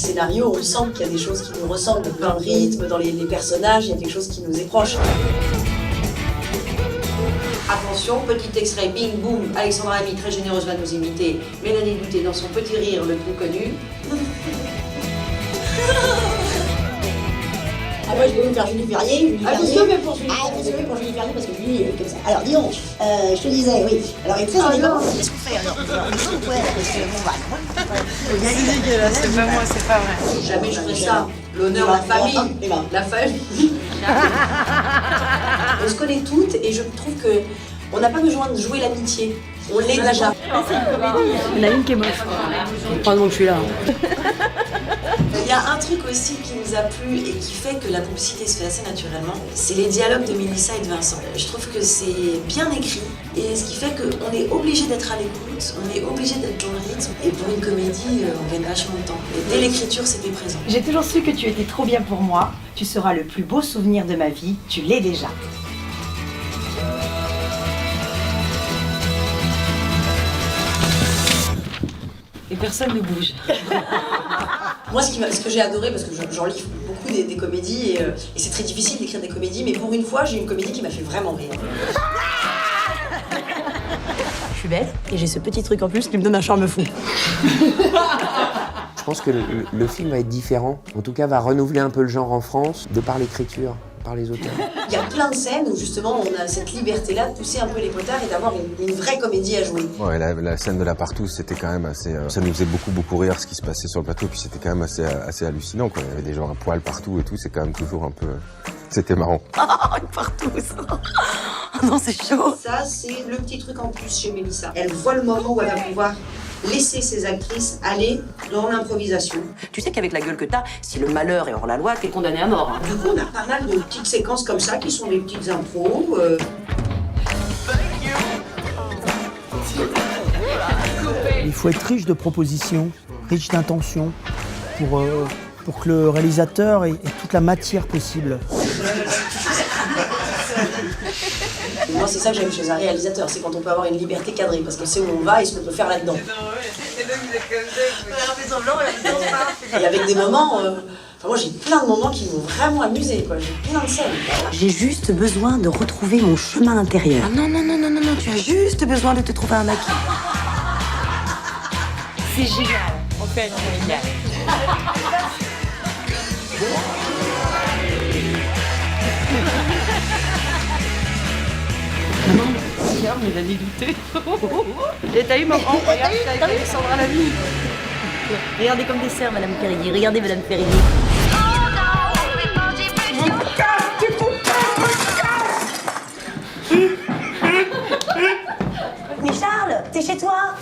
scénario, on sent qu'il y a des choses qui nous ressemblent dans le rythme, dans les personnages, il y a quelque chose qui nous est proche. Attention, petit extrait, bing boum, Alexandra Lamy, très généreuse, va nous imiter Mélanie Douté dans son petit rire le plus connu. Ah, moi, je vais vous faire Julie Ferrier. Vous sauvez pour Julie Ferrier. Vous sauvez pour Julie Ferrier parce que Julie est comme ça. Alors, dis donc, je te disais, oui. Alors, il est très indépendant. Qu'est-ce qu'on fait alors? Ouais, parce que bon, bah, C'est pas moi, c'est pas vrai. Jamais je ferai ça. L'honneur, la famille. La famille. On se connaît toutes et je trouve que on n'a pas besoin de jouer l'amitié. On l'est déjà. Il y en a une qui est moche. Pardon, je suis là. Il y a un truc aussi qui nous a plu et qui fait que la complicité se fait assez naturellement, c'est les dialogues de Mélissa et de Vincent. Je trouve que c'est bien écrit et ce qui fait qu'on est obligé d'être à l'écoute, on est obligé d'être dans le rythme et pour une comédie, on gagne vachement de temps. Et dès l'écriture, c'était présent. J'ai toujours su que tu étais trop bien pour moi. Tu seras le plus beau souvenir de ma vie. Tu l'es déjà. Et personne ne bouge. Moi, ce que j'ai adoré, parce que j'en lis beaucoup des comédies et c'est très difficile d'écrire des comédies, mais pour une fois, j'ai une comédie qui m'a fait vraiment rire. Je suis bête et j'ai ce petit truc en plus qui me donne un charme fou. Je pense que le film va être différent, en tout cas va renouveler un peu le genre en France, de par l'écriture, par les auteurs. Il y a plein de scènes où justement on a cette liberté-là de pousser un peu les potards et d'avoir une vraie comédie à jouer. Ouais, la scène de la partouze, c'était quand même assez... ça nous faisait beaucoup rire ce qui se passait sur le plateau, puis c'était quand même assez hallucinant, quoi. Il y avait des gens à poil partout et tout, c'est quand même toujours un peu... C'était marrant. Oh, une partouze. Oh non, c'est chaud. Ça, c'est le petit truc en plus chez Mélissa. Elle voit le moment où elle va pouvoir laisser ses actrices aller dans l'improvisation. Tu sais qu'avec la gueule que t'as, si le malheur est hors la loi, t'es condamné à mort. Hein. Du coup, on a pas mal de petites séquences comme ça qui sont des petites impros. Il faut être riche de propositions, riche d'intentions, pour que le réalisateur ait toute la matière possible. Moi, c'est ça que j'aime chez un réalisateur, c'est quand on peut avoir une liberté cadrée, parce qu'on sait où on va et ce qu'on peut faire là-dedans. Et avec des moments... Enfin, moi, j'ai plein de moments qui m'ont vraiment amusé, quoi. J'ai plein de scènes. J'ai juste besoin de retrouver mon chemin intérieur. Ah non, tu as juste besoin de te trouver un acquis. C'est génial. En fait, c'est génial. Maman, regarde, mais Mélanie Douté. Et t'as eu maman, regarde, t'as eu Alexandra Lamy. Regardez comme des cerfs, Madame Périgueux. Regardez, Madame Périgueux. Mais Charles, t'es chez toi?